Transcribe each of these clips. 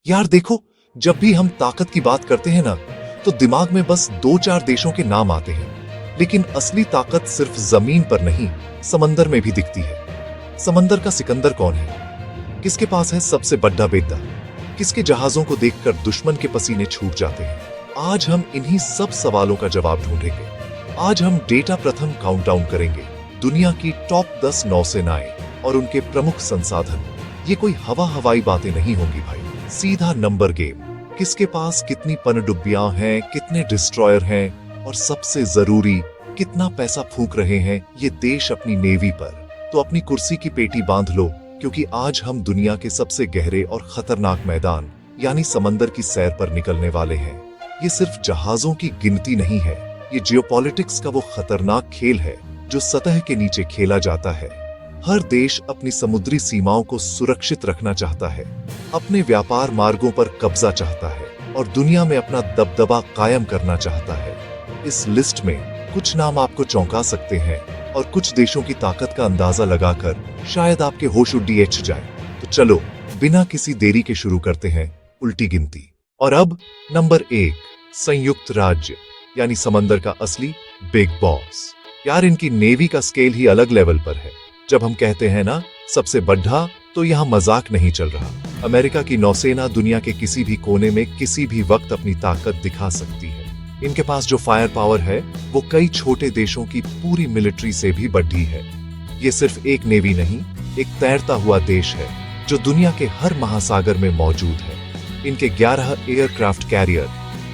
यार देखो, जब भी हम ताकत की बात करते हैं ना, तो दिमाग में बस दो चार देशों के नाम आते हैं। लेकिन असली ताकत सिर्फ जमीन पर नहीं, समंदर में भी दिखती है। समंदर का सिकंदर कौन है? किसके पास है सबसे बड़ा बेड़ा? किसके जहाजों को देखकर दुश्मन के पसीने छूट जाते हैं? आज हम इन्हीं सब सवालों का जवाब ढूंढेंगे। आज हम डेटा प्रथम काउंटडाउन करेंगे, दुनिया की टॉप 10 नौसेनाएं और उनके प्रमुख संसाधन। ये कोई हवाई बातें नहीं होंगी भाई, सीधा नंबर गेम। किसके पास कितनी पनडुब्बियां हैं, कितने डिस्ट्रॉयर हैं, और सबसे जरूरी, कितना पैसा फूंक रहे हैं ये देश अपनी नेवी पर। तो अपनी कुर्सी की पेटी बांध लो, क्योंकि आज हम दुनिया के सबसे गहरे और खतरनाक मैदान यानी समंदर की सैर पर निकलने वाले हैं। ये सिर्फ जहाजों की गिनती नहीं है, ये जियोपॉलिटिक्स का वो खतरनाक खेल है जो सतह के नीचे खेला जाता है। हर देश अपनी समुद्री सीमाओं को सुरक्षित रखना चाहता है, अपने व्यापार मार्गों पर कब्जा चाहता है और दुनिया में अपना दबदबा कायम करना चाहता है। इस लिस्ट में कुछ नाम आपको चौंका सकते हैं और कुछ देशों की ताकत का अंदाजा लगाकर शायद आपके होश उड़ जाए। तो चलो बिना किसी देरी के शुरू करते हैं उल्टी गिनती। और अब नंबर 1, संयुक्त राज्य यानी समंदर का असली बिग बॉस। यार इनकी नेवी का स्केल ही अलग लेवल पर है। जब हम कहते हैं ना सबसे बड़ा, तो यहाँ मजाक नहीं चल रहा। अमेरिका की नौसेना दुनिया के किसी भी कोने में किसी भी वक्त अपनी ताकत दिखा सकती है। इनके पास जो फायर पावर है वो कई छोटे देशों की पूरी मिलिट्री से भी बढ़ी है। ये सिर्फ एक नेवी नहीं, एक तैरता हुआ देश है जो दुनिया के हर महासागर में मौजूद है। इनके 11 एयरक्राफ्ट कैरियर,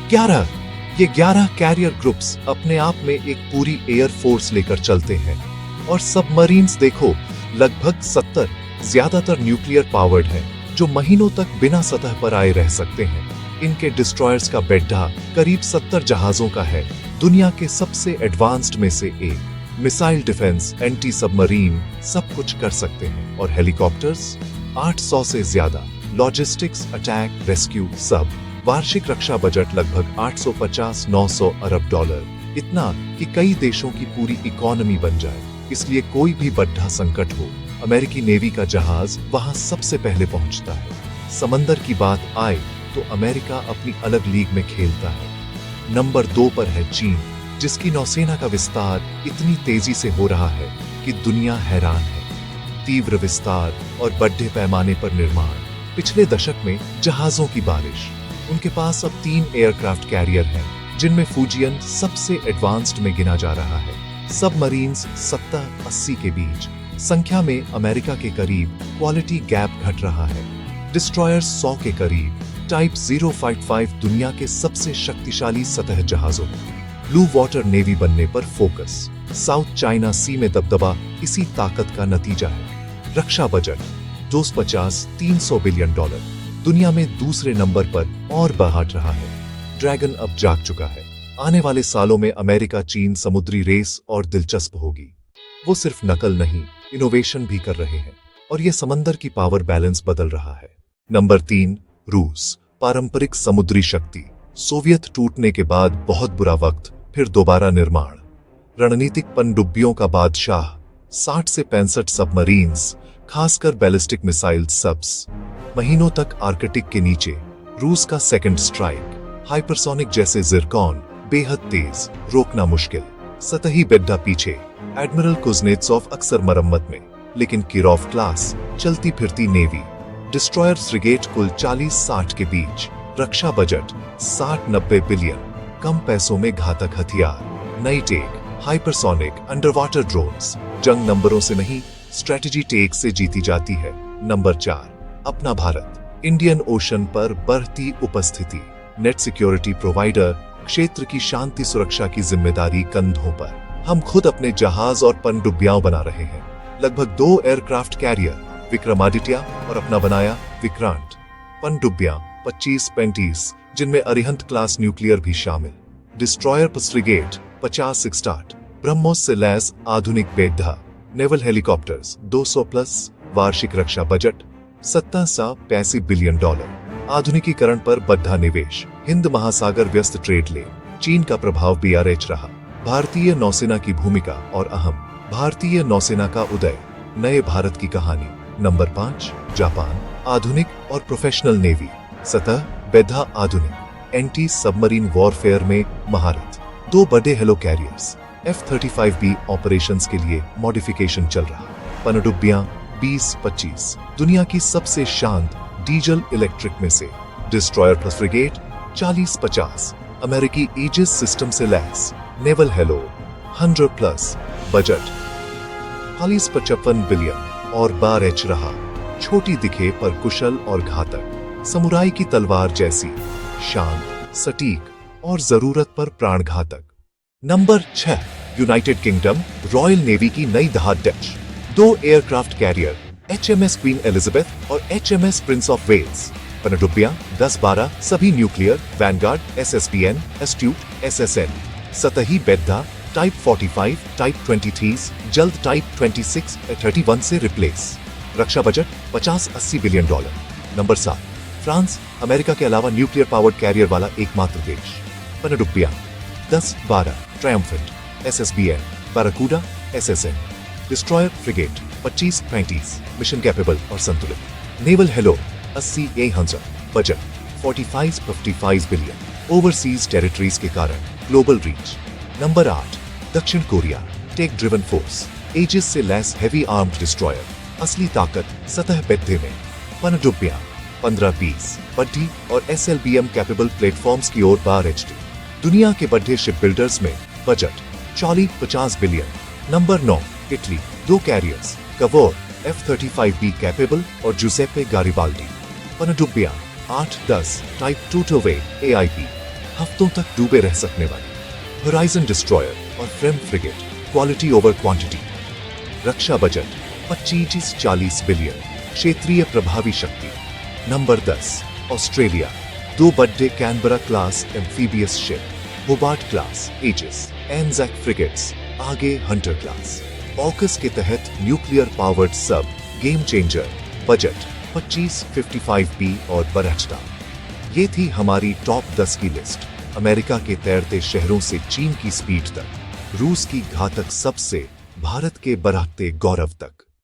11 कैरियर ग्रुप्स अपने आप में एक पूरी एयर फोर्स लेकर चलते हैं। और सबमरीन्स देखो, लगभग 70, ज्यादातर न्यूक्लियर पावर्ड हैं, जो महीनों तक बिना सतह पर आए रह सकते हैं। इनके डिस्ट्रॉयर्स का बेड़ा करीब 70 जहाजों का है, दुनिया के सबसे एडवांस्ड में से एक। मिसाइल डिफेंस, एंटी सबमरीन सब कुछ कर सकते हैं। और हेलीकॉप्टर्स 800 से ज्यादा, लॉजिस्टिक्स, अटैक, रेस्क्यू सब। वार्षिक रक्षा बजट लगभग 850-900 अरब डॉलर, इतना कि कई देशों की पूरी इकोनॉमी बन जाए। इसलिए कोई भी बड़ा संकट हो, अमेरिकी नेवी का जहाज वहां सबसे पहले पहुंचता है। समंदर की बात आए तो अमेरिका अपनी अलग लीग में खेलता है। नंबर 2 पर है चीन, जिसकी नौसेना का विस्तार इतनी तेजी से हो रहा है कि दुनिया हैरान है। तीव्र विस्तार और बड़े पैमाने पर निर्माण, पिछले दशक में जहाजों की बारिश। उनके पास अब 3 एयरक्राफ्ट कैरियर हैं, जिनमें फुजियन सबसे एडवांस्ड में गिना जा रहा है। सबमरीन्स 70-80 के बीच, संख्या में अमेरिका के करीब, क्वालिटी गैप घट रहा है। डिस्ट्रॉयर्स 100 के करीब, टाइप 055 दुनिया के सबसे शक्तिशाली सतह जहाजों। ब्लू वाटर नेवी बनने पर फोकस, साउथ चाइना सी में दबदबा इसी ताकत का नतीजा है। रक्षा बजट 250-300 बिलियन डॉलर, दुनिया में दूसरे नंबर पर और बढ़ रहा है। ड्रैगन अब जाग चुका है। आने वाले सालों में अमेरिका चीन समुद्री रेस और दिलचस्प होगी। वो सिर्फ नकल नहीं, इनोवेशन भी कर रहे हैं और ये समंदर की पावर बैलेंस बदल रहा है। नंबर 3, रूस, पारंपरिक समुद्री शक्ति। सोवियत टूटने के बाद बहुत बुरा वक्त, फिर दोबारा निर्माण। रणनीतिक पनडुब्बियों का बादशाह, 60 से 65 सबमरीन्स, खासकर बैलिस्टिक मिसाइल सब्स। महीनों तक आर्कटिक के नीचे। रूस का सेकंड स्ट्राइक, हाइपरसोनिक जैसे जिरकॉन, बेहद तेज, रोकना मुश्किल। सतही बेड्डा पीछे। एडमिरल कुज़नेत्सोव अक्सर मरम्मत में, लेकिन किरोव क्लास चलती फिरती नेवी। डिस्ट्रॉयर फ्रिगेट कुल 40-60 के बीच। रक्षा बजट 60-90 बिलियन, कम पैसों में घातक हथियार। नई टेक, हाइपरसोनिक अंडरवाटर ड्रोन्स। जंग नंबरों से नहीं, स्ट्रेटेजी टेक से जीती जाती है। नंबर 4, अपना भारत, इंडियन ओशन पर बढ़ती उपस्थिति। नेट सिक्योरिटी प्रोवाइडर, क्षेत्र की शांति सुरक्षा की जिम्मेदारी कंधों पर। हम खुद अपने जहाज और पनडुब्बियां बना रहे हैं। लगभग 2 एयरक्राफ्ट कैरियर, विक्रमादित्य और अपना बनाया विक्रांत। पनडुब्बियां 25-35, जिनमें अरिहंत क्लास न्यूक्लियर भी शामिल। डिस्ट्रॉयर फ्रिगेट 50 सिक्सटाट, ब्रह्मोस से लैस आधुनिक बेड्डा। Naval helicopters 200+। वार्षिक रक्षा बजट 70-85 बिलियन डॉलर। आधुनिकीकरण पर बढ़ा निवेश। हिंद महासागर व्यस्त ट्रेड लेन। चीन का प्रभाव BRH रहा। भारतीय नौसेना की भूमिका और अहम। भारतीय नौसेना का उदय, नए भारत की कहानी। नंबर 5, जापान, आधुनिक और प्रोफेशनल नेवी। सतह बेधा आधुनिक एंटी सबमरीन वॉरफेयर में महारत। 2 बड़े हेलो कैरियर्स F-35B ऑपरेशंस के लिए मॉडिफिकेशन चल रहा। पनडुब्बियां 20-25 दुनिया की सबसे शांत डीजल इलेक्ट्रिक में से। डिस्ट्रॉयर प्लस फ्रिगेट 40-50 अमेरिकी ईजिस सिस्टम से lace. Naval hello 100+ budget 40-55 billion और बार एच रहा। छोटी दिखे पर कुशल और घातक, समुराई की तलवार जैसी, शांत, सटीक और जरूरत पर प्राणघातक। Number 6 United kingdom royal navy की नई दहाड़ Dutch. 2 aircraft carrier HMS queen Elizabeth और HMS प्रिंस ऑफ वेल्स। पनडुब्बियां 10-12 सभी nuclear, Vanguard, SSBN, astute, SSN। सतही बेधा टाइप 45, टाइप 23, जल्द टाइप 26-31 से रिप्लेस। रक्षा budget 50-80 billion dollar. Number 7 France America के अलावा न्यूक्लियर पावर्ड कैरियर वाला एकमात्र देश। पनडुब्बियां 10-12 Triumphant, SSBN, Barracuda, SSN। Destroyer frigate 25-35 mission capable और संतुलित। Naval helo 80-100 budget 45-55 billion. Overseas territories के कारण ग्लोबल रीच। नंबर 8 दक्षिण Korea tech driven force Aegis से लैस हेवी आर्म्ड डिस्ट्रॉयर। असली ताकत सतह बेधे में। पनडुब्बियां 15-20 बड्डी और SLBM कैपेबल प्लेटफॉर्म्स की ओर बार HD। दुनिया के बड़े शिप बिल्डर्स में budget 40-50 billion. Number 9 Italy 2 carriers Cavour F-35B capable और जुसेप्पे गारिबाल्डी। पनडुब्बियां 8-10 टाइप 2 AIP हफ्तों तक डूबे रह सकने वाली। होराइजन डिस्ट्रॉयर और FREMM frigate quality over quantity. रक्षा बजट 25-40 बिलियन। क्षेत्रीय प्रभावी शक्ति। नंबर 10 ऑस्ट्रेलिया 2 बड़े Canberra class amphibious ship. Hobart class Aegis, Anzac frigates, आगे हंटर क्लास। ऑकस के तहत न्यूक्लियर पावर्ड सब गेम चेंजर। बजट 25-55B और बरहटा। ये थी हमारी टॉप 10 की लिस्ट। अमेरिका के तैरते शहरों से चीन की स्पीड तक, रूस की घातक सबसे भारत के बढ़ते गौरव तक।